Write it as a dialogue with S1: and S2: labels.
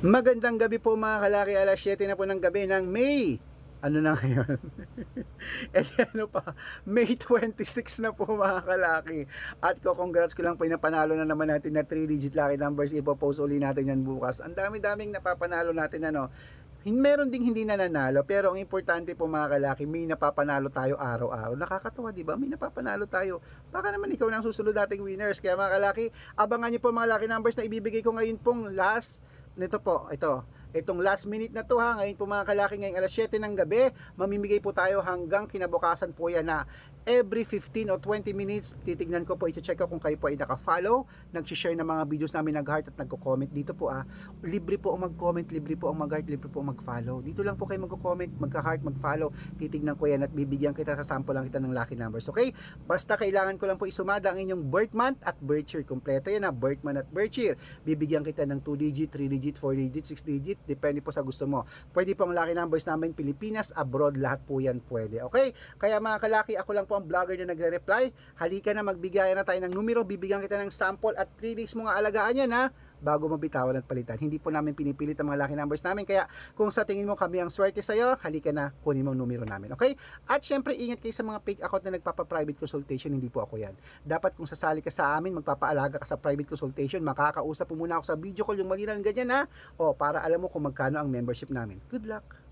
S1: Magandang gabi po mga kalaki, alas 7 na po ng gabi ng May. Ano na ngayon? Ano pa? May 26 na po mga kalaki. At congrats ko lang po, napanalo na naman natin na 3-digit lucky numbers. Ipopost uli natin yan bukas. Ang dami-daming napapanalo natin ano. Meron ding hindi nananalo, pero ang importante po mga kalaki, may napapanalo tayo araw-araw. Nakakatawa, di ba? May napapanalo tayo. Baka naman ikaw na ang susunod nating winners. Kaya mga kalaki, abangan niyo po mga lucky numbers na ibibigay ko ngayon pong last nito po, itong last minute na to ha, ngayon po mga kalaki, ngayong alas 7 ng gabi, mamimigay po tayo hanggang kinabukasan po yan na every 15 o 20 minutes, titignan ko po, i-check ko kung kayo po ay naka-follow, nag-share ng mga videos namin, nag-heart at nagko-comment dito po libre po ang mag-comment, libre po ang mag-heart, libre po ang mag-follow, dito lang po kayo magko-comment, magka-heart, mag-follow, titignan ko yan at bibigyan kita, sa sample lang kita ng lucky numbers, okay? Basta kailangan ko lang po isumada ang inyong birth month at birth year, kompleto yan birth month at birth year, bibigyan kita ng 2 digit, 3 digit, 4 digit, 6 digit, depende po sa gusto mo. Pwede po ang lucky numbers namin Pilipinas, abroad, lahat po yan pwede. Okay? Kaya mga kalaki, ako lang po ang vlogger na nagre-reply. Halika na, magbigayan na tayo ng numero, bibigyan kita ng sample at 3 days mo nga alagaan yan ha, bago mabitawan at palitan. Hindi po namin pinipilit ang mga lucky numbers namin. Kaya kung sa tingin mo kami ang swerte sa'yo, halika na, kunin mo ang numero namin. Okay? At syempre, ingat kayo sa mga fake account na nagpapa-private consultation. Hindi po ako yan. Dapat kung sasali ka sa amin, magpapaalaga ka sa private consultation, makakausap po muna ako sa video call, yung malinaw ganyan ha. O, para alam mo kung magkano ang membership namin. Good luck!